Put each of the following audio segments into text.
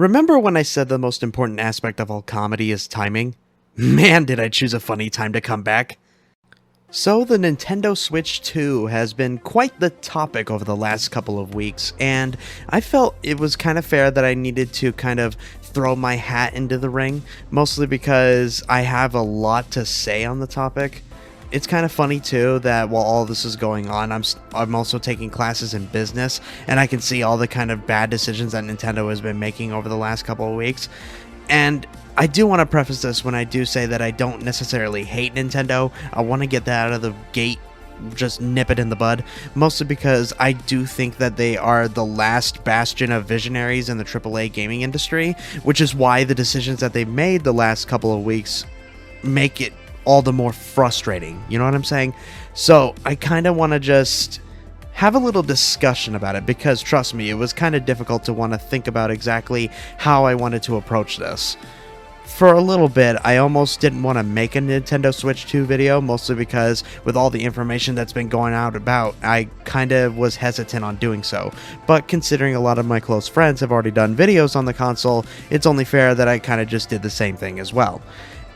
Remember when I said the most important aspect of all comedy is timing? Man, did I choose a funny time to come back. So the Nintendo Switch 2 has been quite the topic over the last couple of weeks, and I felt it was kind of fair that I needed to kind of throw my hat into the ring, mostly because I have a lot to say on the topic. It's kind of funny too that while all this is going on, I'm also taking classes in business, and I can see all the kind of bad decisions that Nintendo has been making over the last couple of weeks. And I do want to preface this when I do say that I don't necessarily hate Nintendo. I want to get that out of the gate, just nip it in the bud, mostly because I do think that they are the last bastion of visionaries in the AAA gaming industry, which is why the decisions that they've made the last couple of weeks make it all the more frustrating. You know what I'm saying? So I kind of want to just have a little discussion about it, because trust me, it was kind of difficult to want to think about exactly how I wanted to approach this. For a little bit, I almost didn't want to make a Nintendo Switch 2 video, mostly because with all the information that's been going out about, I kind of was hesitant on doing so. But considering a lot of my close friends have already done videos on the console, it's only fair that I kind of just did the same thing as well.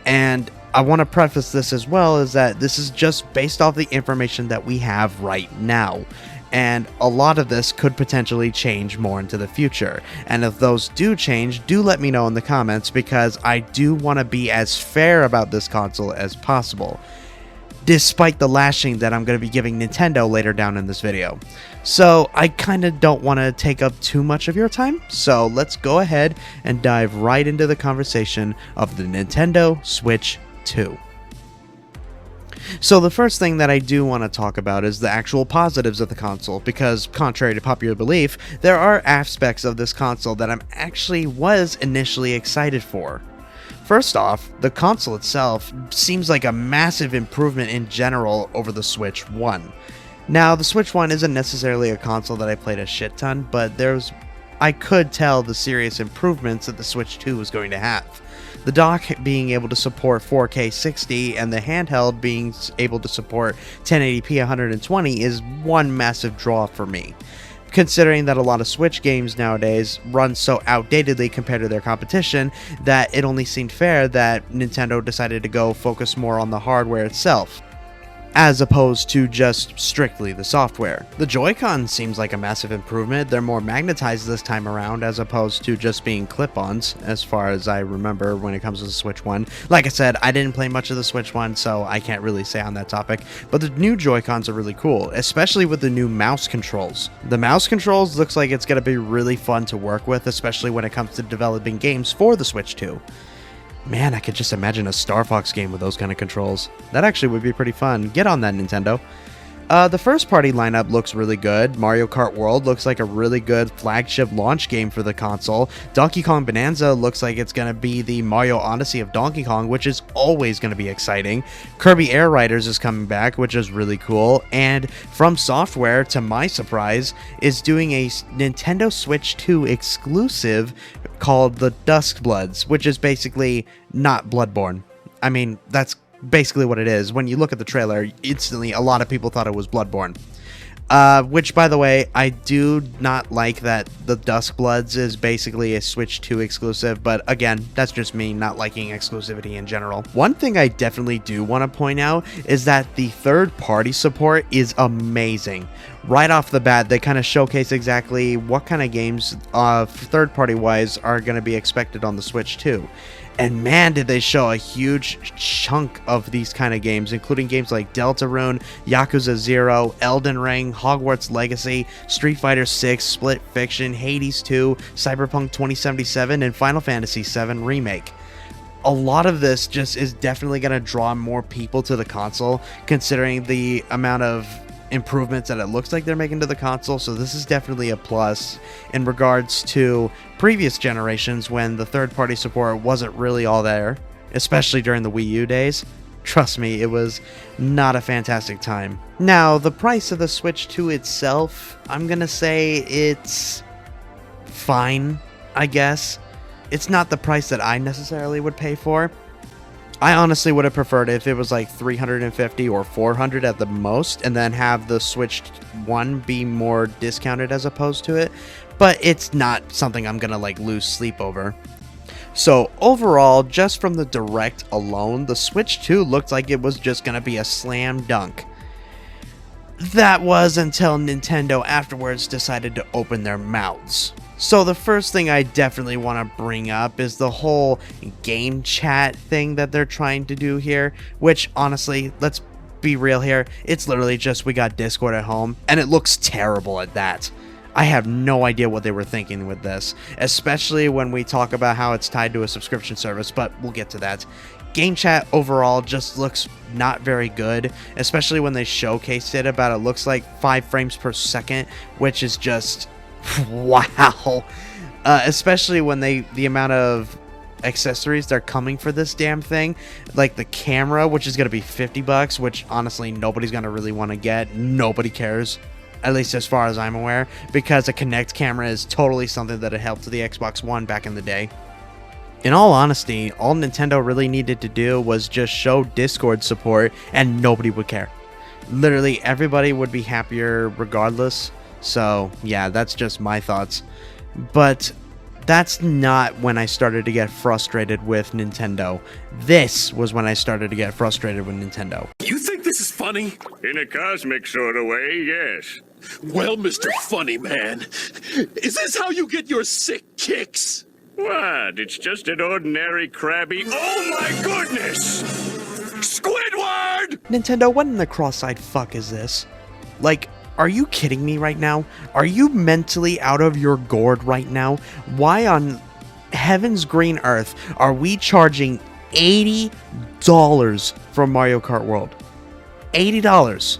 And I want to preface this as well, is that this is just based off the information that we have right now. And a lot of this could potentially change more into the future. And if those do change, do let me know in the comments, because I do want to be as fair about this console as possible, despite the lashing that I'm going to be giving Nintendo later down in this video. So I kind of don't want to take up too much of your time, so let's go ahead and dive right into the conversation of the Nintendo Switch 2. So the first thing that I do want to talk about is the actual positives of the console, because contrary to popular belief, there are aspects of this console that was initially excited for. First off, the console itself seems like a massive improvement in general over the Switch 1. Now, the Switch 1 isn't necessarily a console that I played a shit ton, but I could tell the serious improvements that the Switch 2 was going to have. The dock being able to support 4K 60 and the handheld being able to support 1080p 120 is one massive draw for me, considering that a lot of Switch games nowadays run so outdatedly compared to their competition that it only seemed fair that Nintendo decided to go focus more on the hardware itself, as opposed to just strictly the software. The Joy-Con seems like a massive improvement. They're more magnetized this time around, as opposed to just being clip-ons, as far as I remember when it comes to the Switch 1. Like I said, I didn't play much of the Switch 1, so I can't really say on that topic, but the new Joy-Cons are really cool, especially with the new mouse controls. The mouse controls looks like it's going to be really fun to work with, especially when it comes to developing games for the Switch 2. Man, I could just imagine a Star Fox game with those kind of controls. That actually would be pretty fun. Get on that, Nintendo. The first party lineup looks really good. Mario Kart World looks like a really good flagship launch game for the console. Donkey Kong Bonanza looks like it's going to be the Mario Odyssey of Donkey Kong, which is always going to be exciting. Kirby Air Riders is coming back, which is really cool. And From Software, to my surprise, is doing a Nintendo Switch 2 exclusive called the Duskbloods, which is basically not Bloodborne. I mean, that's basically what it is. When you look at the trailer, instantly a lot of people thought it was Bloodborne. Which, by the way, I do not like that the Duskbloods is basically a Switch 2 exclusive, but again, that's just me not liking exclusivity in general. One thing I definitely do want to point out is that the third-party support is amazing. Right off the bat, they kind of showcase exactly what kind of games, third-party wise, are going to be expected on the Switch 2. And man, did they show a huge chunk of these kind of games, including games like Deltarune, Yakuza 0, Elden Ring, Hogwarts Legacy, Street Fighter 6, Split Fiction, Hades 2, Cyberpunk 2077, and Final Fantasy 7 Remake. A lot of this just is definitely going to draw more people to the console, considering the amount of improvements that it looks like they're making to the console, so this is definitely a plus in regards to previous generations when the third-party support wasn't really all there, especially during the Wii U days. Trust me, it was not a fantastic time. Now, the price of the Switch 2 itself, I'm gonna say it's fine, I guess. It's not the price that I necessarily would pay for. I honestly would have preferred if it was like 350 or 400 at the most, and then have the Switch 1 be more discounted as opposed to it, but it's not something I'm gonna like lose sleep over. So overall, just from the Direct alone, the Switch 2 looked like it was just gonna be a slam dunk. That was until Nintendo afterwards decided to open their mouths. So the first thing I definitely want to bring up is the whole game chat thing that they're trying to do here, which honestly, let's be real here, it's literally just we got Discord at home, and it looks terrible at that. I have no idea what they were thinking with this, especially when we talk about how it's tied to a subscription service, but we'll get to that. Game chat overall just looks not very good, especially when they showcased it about it looks like 5 frames per second, which is just wow. Especially when the amount of accessories they're coming for this damn thing, like the camera, which is going to be $50, which honestly nobody's going to really want to get. Nobody cares, at least as far as I'm aware, because a Kinect camera is totally something that had helped the Xbox One back in the day. In all honesty, all Nintendo really needed to do was just show Discord support and nobody would care. Literally everybody would be happier regardless. So yeah, that's just my thoughts. But that's not when I started to get frustrated with Nintendo. This was when I started to get frustrated with Nintendo. You think this is funny? In a cosmic sort of way, yes. Well, Mr. Funny Man, is this how you get your sick kicks? What? It's just an ordinary Krabby. Oh my goodness! Squidward! Nintendo, what in the cross-eyed fuck is this? Like, are you kidding me right now? Are you mentally out of your gourd right now? Why on heaven's green earth are we charging $80 for Mario Kart World? $80.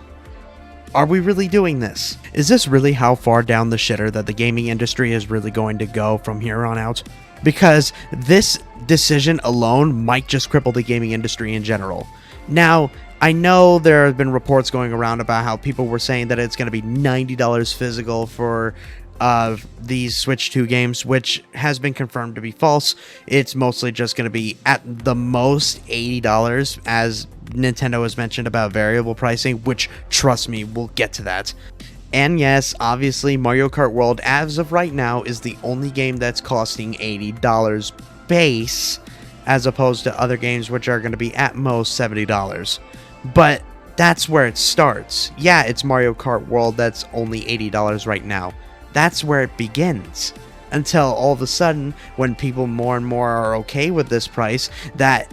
Are we really doing this? Is this really how far down the shitter that the gaming industry is really going to go from here on out? Because this decision alone might just cripple the gaming industry in general. Now, I know there have been reports going around about how people were saying that it's going to be $90 physical for these Switch 2 games, which has been confirmed to be false. It's mostly just going to be at the most $80, as Nintendo has mentioned about variable pricing, which, trust me, we'll get to that. And yes, obviously Mario Kart World as of right now is the only game that's costing $80 base, as opposed to other games which are going to be at most $70. But that's where it starts. Yeah, it's Mario Kart World that's only $80 right now. That's where it begins. Until all of a sudden, when people more and more are okay with this price, that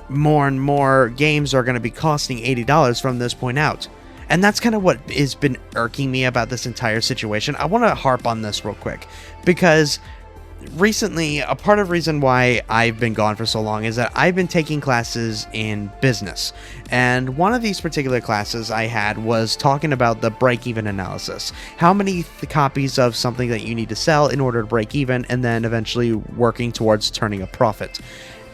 more and more games are going to be costing $80 from this point out. And that's kind of what has been irking me about this entire situation. I want to harp on this real quick, because recently, a part of the reason why I've been gone for so long is that I've been taking classes in business. And one of these particular classes I had was talking about the break-even analysis. How many copies of something that you need to sell in order to break even, and then eventually working towards turning a profit.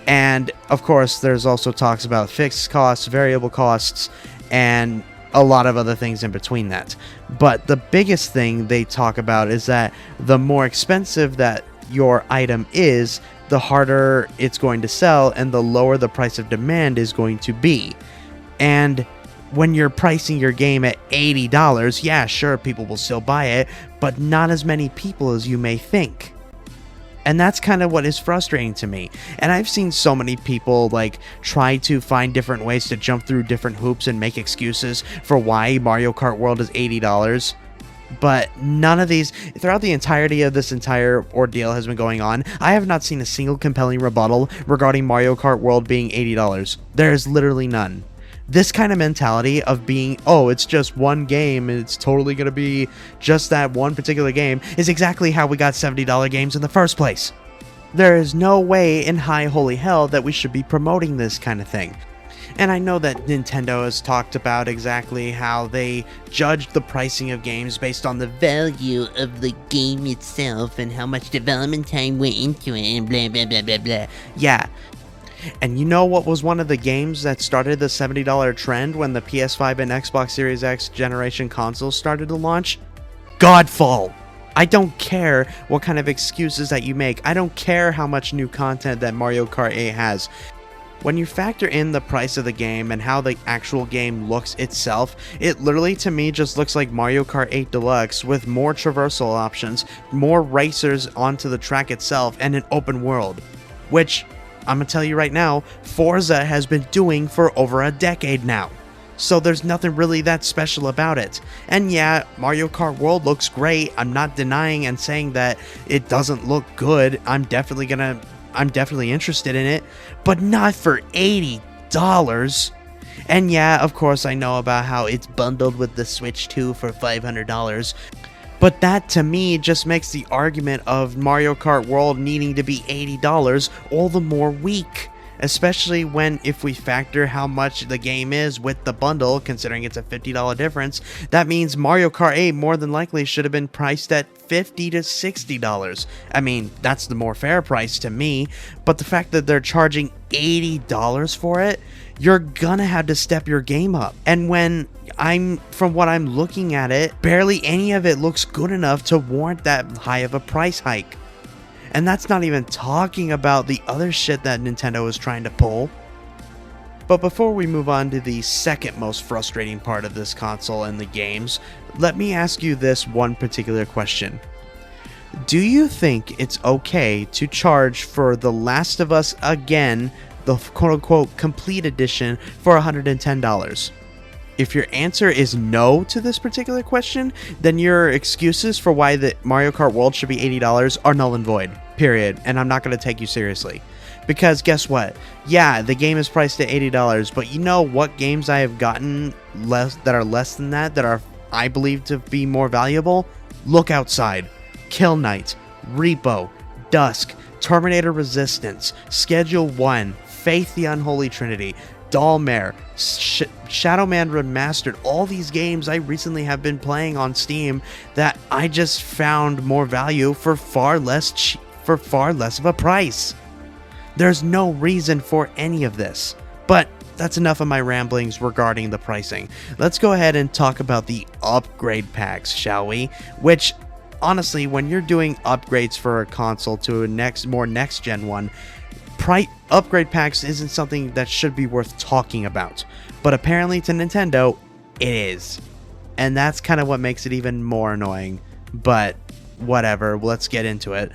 And of course, there's also talks about fixed costs, variable costs, and a lot of other things in between that. But the biggest thing they talk about is that the more expensive that your item is, the harder it's going to sell and the lower the price of demand is going to be. And when you're pricing your game at $80, yeah, sure, people will still buy it, but not as many people as you may think. And that's kind of what is frustrating to me. And I've seen so many people like try to find different ways to jump through different hoops and make excuses for why Mario Kart World is $80. But none of these, throughout the entirety of this entire ordeal has been going on, I have not seen a single compelling rebuttal regarding Mario Kart World being $80. There is literally none. This kind of mentality of being, oh, it's just one game and it's totally going to be just that one particular game, is exactly how we got $70 games in the first place. There is no way in high holy hell that we should be promoting this kind of thing. And I know that Nintendo has talked about exactly how they judge the pricing of games based on the value of the game itself and how much development time went into it and blah blah blah blah blah. Yeah. And you know what was one of the games that started the $70 trend when the PS5 and Xbox Series X generation consoles started to launch? Godfall! I don't care what kind of excuses that you make. I don't care how much new content that Mario Kart 8 has. When you factor in the price of the game and how the actual game looks itself, it literally to me just looks like Mario Kart 8 Deluxe with more traversal options, more racers onto the track itself, and an open world. Which, I'm gonna tell you right now, Forza has been doing for over a decade now. So there's nothing really that special about it. And yeah, Mario Kart World looks great. I'm not denying and saying that it doesn't look good. I'm definitely interested in it, but not for $80. And yeah, of course I know about how it's bundled with the Switch 2 for $500. But that to me just makes the argument of Mario Kart World needing to be $80 all the more weak. Especially when, if we factor how much the game is with the bundle, considering it's a $50 difference, that means Mario Kart 8 more than likely should have been priced at $50 to $60. I mean, that's the more fair price to me, but the fact that they're charging $80 for it, you're gonna have to step your game up. And from what I'm looking at it, barely any of it looks good enough to warrant that high of a price hike. And that's not even talking about the other shit that Nintendo is trying to pull. But before we move on to the second most frustrating part of this console and the games, let me ask you this one particular question. Do you think it's okay to charge for The Last of Us Again, the quote-unquote complete edition, for $110? If your answer is no to this particular question, then your excuses for why the Mario Kart World should be $80 are null and void. Period. And I'm not going to take you seriously. Because guess what? Yeah, the game is priced at $80, but you know what games I have gotten that are less than that are I believe to be more valuable? Look Outside, Kill Knight, Repo, Dusk, Terminator Resistance, Schedule 1, Faith the Unholy Trinity, Dollmare, Shadow Man Remastered. All these games I recently have been playing on Steam that I just found more value for far less of a price. There's no reason for any of this. But that's enough of my ramblings regarding the pricing. Let's go ahead and talk about the upgrade packs, shall we? Which, honestly, when you're doing upgrades for a console to a more next-gen one, upgrade packs isn't something that should be worth talking about. But apparently to Nintendo, it is. And that's kind of what makes it even more annoying. But whatever, let's get into it.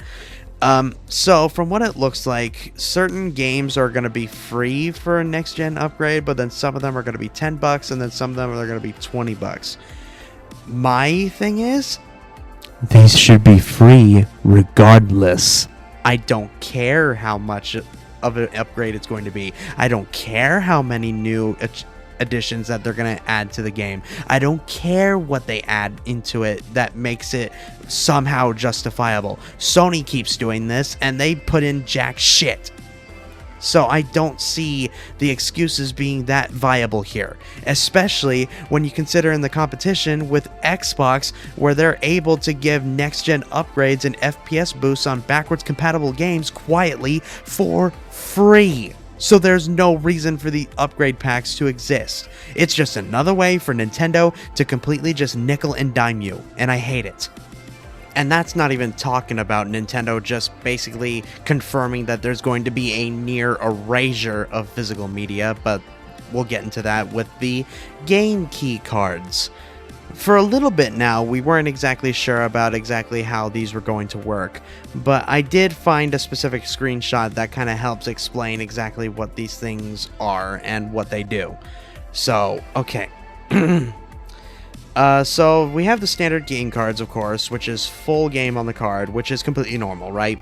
So from what it looks like, certain games are going to be free for a next gen upgrade, but then some of them are going to be $10 and then some of them are going to be $20. My thing is, these should be free regardless. I don't care how much of an upgrade it's going to be. I don't care how many new additions that they're going to add to the game. I don't care what they add into it that makes it somehow justifiable. Sony keeps doing this and they put in jack shit. So I don't see the excuses being that viable here, especially when you consider in the competition with Xbox, where they're able to give next-gen upgrades and FPS boosts on backwards compatible games quietly for free. So there's no reason for the upgrade packs to exist. It's just another way for Nintendo to completely just nickel and dime you, and I hate it. And that's not even talking about Nintendo just basically confirming that there's going to be a near erasure of physical media, but we'll get into that with the game key cards. For a little bit now, we weren't exactly sure about exactly how these were going to work, but I did find a specific screenshot that kind of helps explain exactly what these things are and what they do. So, okay. So we have the standard game cards, of course, which is full game on the card, which is completely normal, right?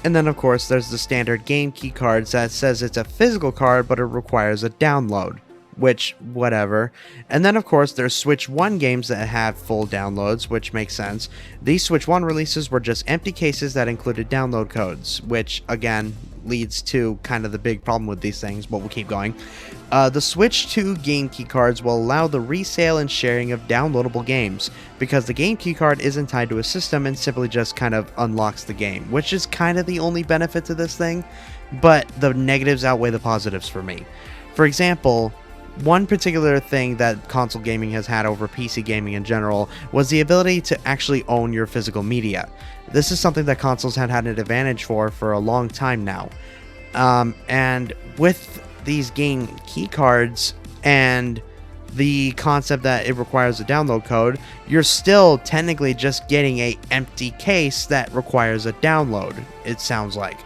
And then, of course, there's the standard game key cards that says it's a physical card, but it requires a download, which, whatever. And then, of course, there's Switch 1 games that have full downloads, which makes sense. These Switch 1 releases were just empty cases that included download codes, which, again, leads to kind of the big problem with these things, but we'll keep going. The Switch 2 game key cards will allow the resale and sharing of downloadable games, because the game key card isn't tied to a system and simply just kind of unlocks the game, which is kind of the only benefit to this thing, but the negatives outweigh the positives for me. For example, one particular thing that console gaming has had over PC gaming in general was the ability to actually own your physical media. This is something that consoles had an advantage for a long time now. And with these game key cards and the concept that it requires a download code, you're still technically just getting a empty case that requires a download, it sounds like.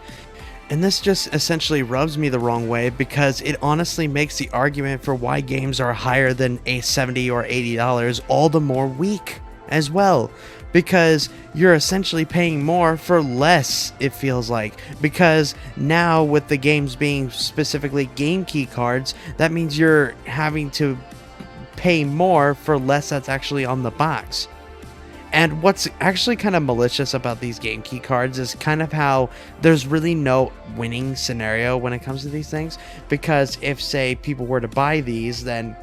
And this just essentially rubs me the wrong way, because it honestly makes the argument for why games are higher than a $70 or $80 all the more weak as well. Because you're essentially paying more for less, it feels like. Because now with the games being specifically game key cards, that means you're having to pay more for less that's actually on the box. And what's actually kind of malicious about these game key cards is kind of how there's really no winning scenario when it comes to these things. Because if, say, people were to buy these, then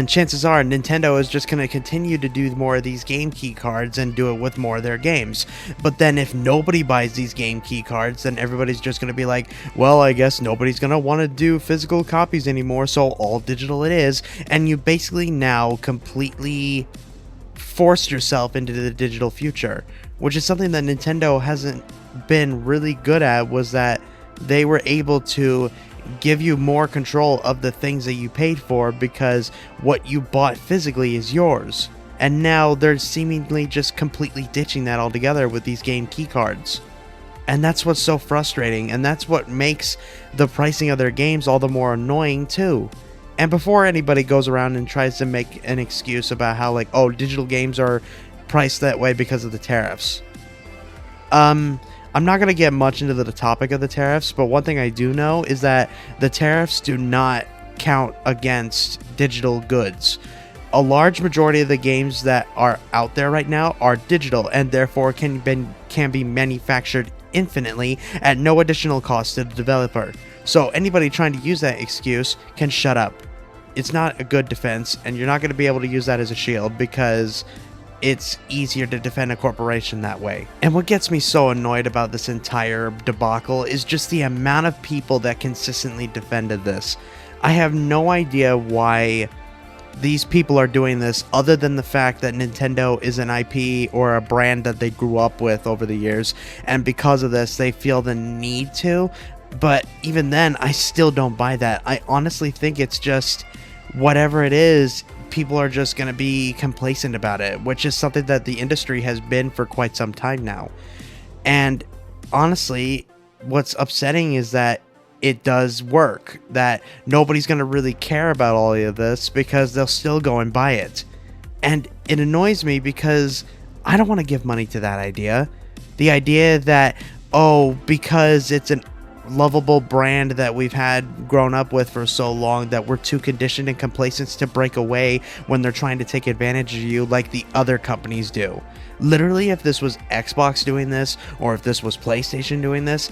chances are Nintendo is just going to continue to do more of these game key cards and do it with more of their games. But then if nobody buys these game key cards, then everybody's just going to be like, well, I guess nobody's going to want to do physical copies anymore, so all digital it is. And you basically now completely forced yourself into the digital future, which is something that Nintendo hasn't been really good at, was that they were able to give you more control of the things that you paid for, because what you bought physically is yours. And now they're seemingly just completely ditching that altogether with these game key cards. And that's what's so frustrating, and that's what makes the pricing of their games all the more annoying too. And before anybody goes around and tries to make an excuse about how, like, oh, digital games are priced that way because of the tariffs. I'm not going to get much into the topic of the tariffs, but one thing I do know is that the tariffs do not count against digital goods. A large majority of the games that are out there right now are digital, and therefore can be manufactured infinitely at no additional cost to the developer. So anybody trying to use that excuse can shut up. It's not a good defense, and you're not going to be able to use that as a shield, because it's easier to defend a corporation that way. And what gets me so annoyed about this entire debacle is just the amount of people that consistently defended this. I have no idea why these people are doing this, other than the fact that Nintendo is an IP or a brand that they grew up with over the years, and because of this they feel the need to. But even then, I still don't buy that. I honestly think it's just whatever it is, people are just going to be complacent about it, which is something that the industry has been for quite some time now. And honestly, what's upsetting is that it does work, that nobody's going to really care about all of this because they'll still go and buy it. And it annoys me because I don't want to give money to that idea. The idea that, oh, because it's an lovable brand that we've had grown up with for so long, that we're too conditioned and complacent to break away when they're trying to take advantage of you like the other companies do. Literally, if this was Xbox doing this, or if this was PlayStation doing this,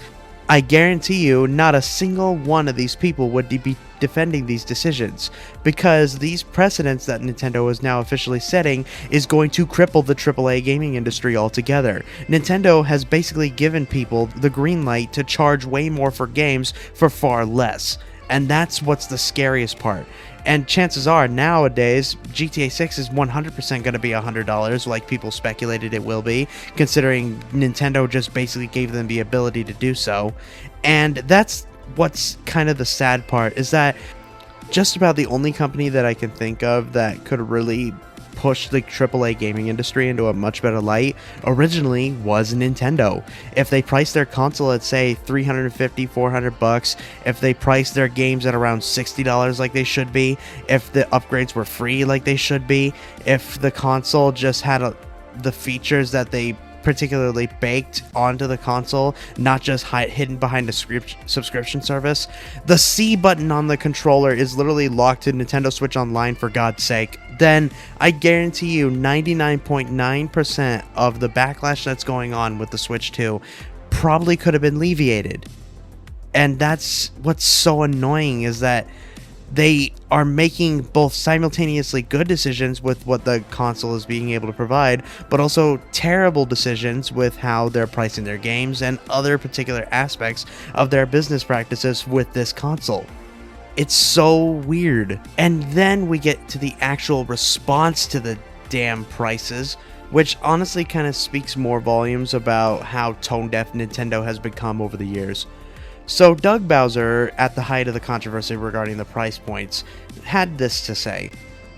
I guarantee you not a single one of these people would be defending these decisions, because these precedents that Nintendo is now officially setting is going to cripple the AAA gaming industry altogether. Nintendo has basically given people the green light to charge way more for games for far less, and that's what's the scariest part. And chances are nowadays GTA 6 is 100% going to be $100, like people speculated it will be, considering Nintendo just basically gave them the ability to do so. And that's what's kind of the sad part, is that just about the only company that I can think of that could really push the AAA gaming industry into a much better light originally was Nintendo. If they priced their console at, say, $350, $400, if they priced their games at around $60 like they should be, if the upgrades were free like they should be, if the console just had the features that they particularly baked onto the console, not just hidden behind a subscription service. The C button on the controller is literally locked to Nintendo Switch Online, for God's sake. Then I guarantee you 99.9% of the backlash that's going on with the Switch 2 probably could have been alleviated. And that's what's so annoying, is that they are making both simultaneously good decisions with what the console is being able to provide, but also terrible decisions with how they're pricing their games and other particular aspects of their business practices with this console. It's so weird. And then we get to the actual response to the damn prices, which honestly kind of speaks more volumes about how tone deaf Nintendo has become over the years. So Doug Bowser, at the height of the controversy regarding the price points, had this to say: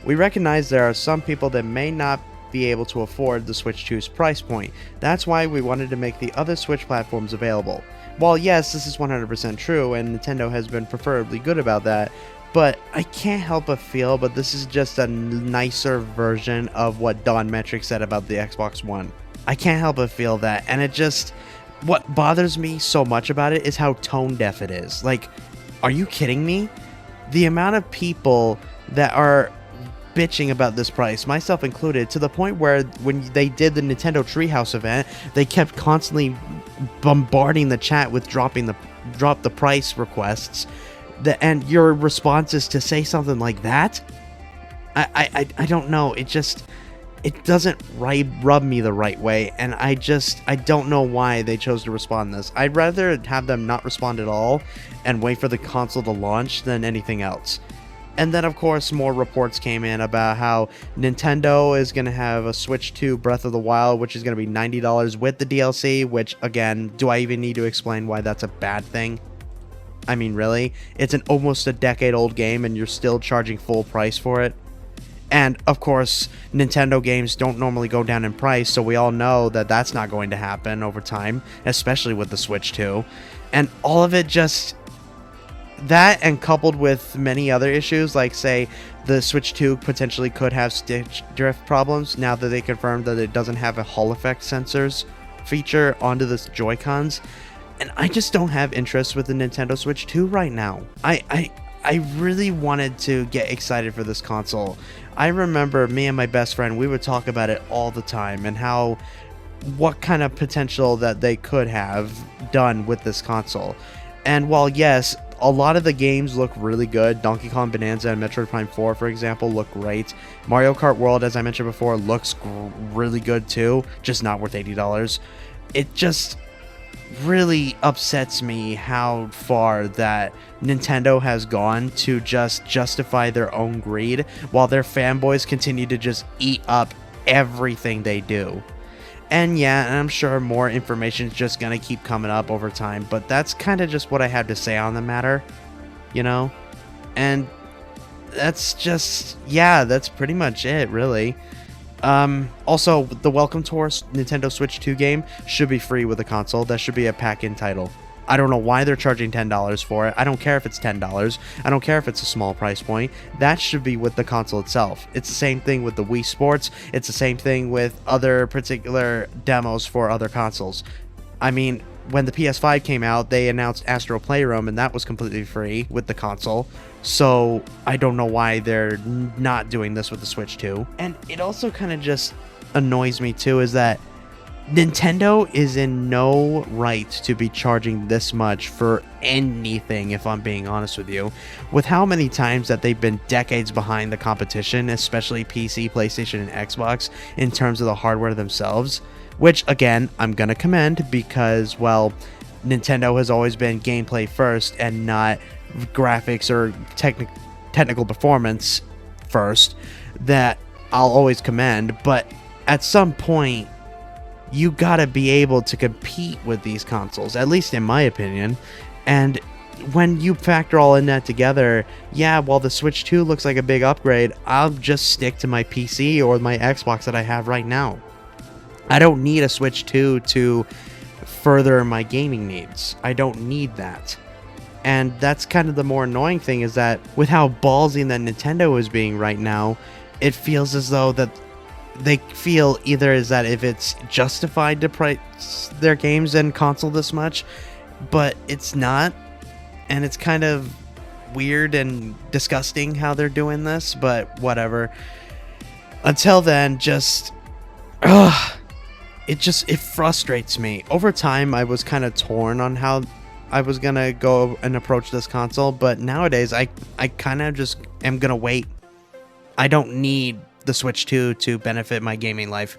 "We recognize there are some people that may not be able to afford the Switch 2's price point. That's why we wanted to make the other Switch platforms available. While yes, this is 100% true, and Nintendo has been preferably good about that, but I can't help but feel but this is just a nicer version of what Don Metric said about the Xbox One. I can't help but feel that, and it just... what bothers me so much about it is how tone deaf it is. Like, are you kidding me? The amount of people that are bitching about this price, myself included, to the point where when they did the Nintendo Treehouse event, they kept constantly bombarding the chat with drop the price requests. And your response is to say something like that? I don't know. It doesn't rub me the right way, and I don't know why they chose to respond this. I'd rather have them not respond at all and wait for the console to launch than anything else. And then, of course, more reports came in about how Nintendo is going to have a Switch 2 Breath of the Wild, which is going to be $90 with the DLC, which, again, do I even need to explain why that's a bad thing? I mean, really? It's an almost a decade-old game, and you're still charging full price for it? And, of course, Nintendo games don't normally go down in price, so we all know that that's not going to happen over time, especially with the Switch 2. And all of it just... that, and coupled with many other issues, like, say, the Switch 2 potentially could have stick drift problems, now that they confirmed that it doesn't have a Hall effect sensors feature onto the Joy-Cons. And I just don't have interest with the Nintendo Switch 2 right now. I really wanted to get excited for this console. I remember me and my best friend, we would talk about it all the time, and what kind of potential that they could have done with this console. And while yes, a lot of the games look really good, Donkey Kong Bonanza and Metroid Prime 4, for example, look great. Mario Kart World, as I mentioned before, looks really good too, just not worth $80. It just really upsets me how far that Nintendo has gone to just justify their own greed, while their fanboys continue to just eat up everything they do. And yeah, and I'm sure more information is just gonna keep coming up over time, but that's kind of just what I had to say on the matter, you know? And that's just, yeah, that's pretty much it, really. Also, the Welcome Tour Nintendo Switch 2 game should be free with the console. That should be a pack-in title. I don't know why they're charging $10 for it. I don't care if it's $10. I don't care if it's a small price point. That should be with the console itself. It's the same thing with the Wii Sports. It's the same thing with other particular demos for other consoles. I mean, when the PS5 came out, they announced Astro Playroom, and that was completely free with the console. So I don't know why they're not doing this with the Switch 2. And it also kind of just annoys me too, is that Nintendo is in no right to be charging this much for anything, if I'm being honest with you, with how many times that they've been decades behind the competition, especially PC, PlayStation, and Xbox, in terms of the hardware themselves, which, again, I'm gonna commend because, well, Nintendo has always been gameplay first and not graphics or technical performance first. That I'll always commend, but at some point, you gotta be able to compete with these consoles, at least in my opinion. And when you factor all in that together, yeah, while the Switch 2 looks like a big upgrade, I'll just stick to my PC or my Xbox that I have right now. I don't need a Switch 2 to further my gaming needs. I don't need that. And that's kind of the more annoying thing, is that with how ballsy that Nintendo is being right now, it feels as though that they feel either is that if it's justified to price their games and console this much, but it's not. And it's kind of weird and disgusting how they're doing this, but whatever. Until then, just... it frustrates me. Over time, I was kind of torn on how I was gonna go and approach this console, but nowadays, I kind of just am gonna wait. I don't need the Switch 2 to benefit my gaming life.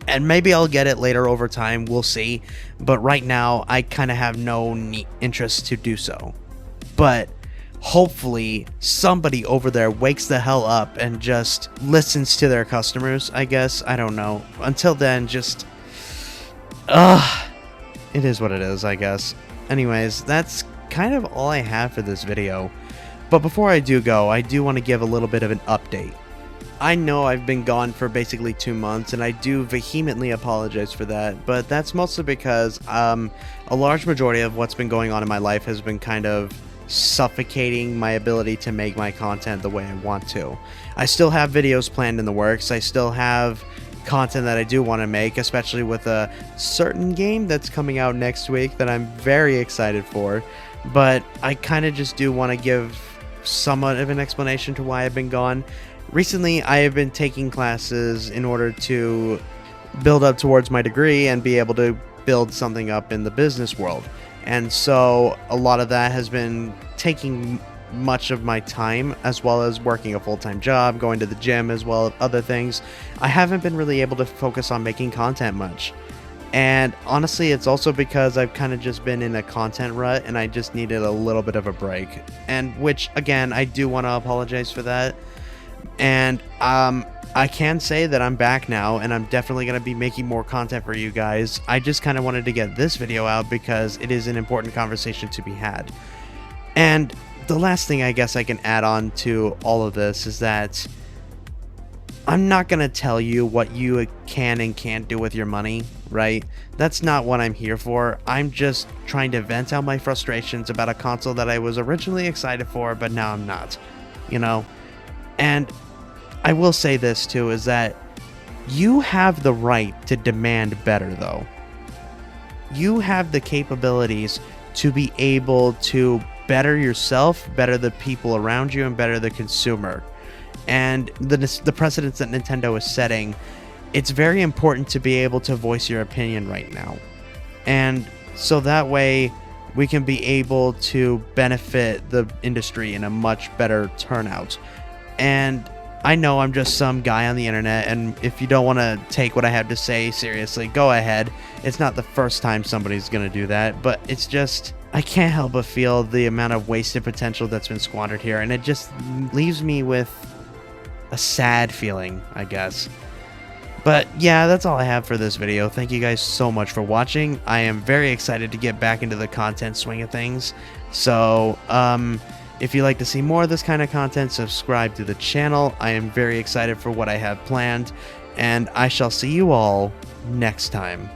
And maybe I'll get it later over time, we'll see. But right now, I kind of have no interest to do so. But hopefully, somebody over there wakes the hell up and just listens to their customers, I guess. I don't know. Until then, just... it is what it is, I guess. Anyways, that's kind of all I have for this video. But before I do go, I do want to give a little bit of an update. I know I've been gone for basically 2 months, and I do vehemently apologize for that, but that's mostly because a large majority of what's been going on in my life has been kind of suffocating my ability to make my content the way I want to. I still have videos planned in the works. I still have content that I do want to make, especially with a certain game that's coming out next week that I'm very excited for, but I kind of just do want to give somewhat of an explanation to why I've been gone. Recently, I have been taking classes in order to build up towards my degree and be able to build something up in the business world. And so a lot of that has been taking much of my time, as well as working a full-time job, going to the gym, as well as other things. I haven't been really able to focus on making content much. And honestly, it's also because I've kind of just been in a content rut and I just needed a little bit of a break. And which, again, I do want to apologize for that. And I can say that I'm back now, and I'm definitely going to be making more content for you guys. I just kind of wanted to get this video out because it is an important conversation to be had. And the last thing I guess I can add on to all of this is that I'm not going to tell you what you can and can't do with your money, right? That's not what I'm here for. I'm just trying to vent out my frustrations about a console that I was originally excited for, but now I'm not, you know? And I will say this too, is that you have the right to demand better, though. You have the capabilities to be able to better yourself, better the people around you, and better the consumer. And the precedents that Nintendo is setting, it's very important to be able to voice your opinion right now. And so that way we can be able to benefit the industry in a much better turnout. And I know I'm just some guy on the internet, and if you don't want to take what I have to say seriously, go ahead. It's not the first time somebody's going to do that, but it's just, I can't help but feel the amount of wasted potential that's been squandered here, and it just leaves me with a sad feeling, I guess. But yeah, that's all I have for this video. Thank you guys so much for watching. I am very excited to get back into the content swing of things. So, if you'd like to see more of this kind of content, subscribe to the channel. I am very excited for what I have planned, and I shall see you all next time.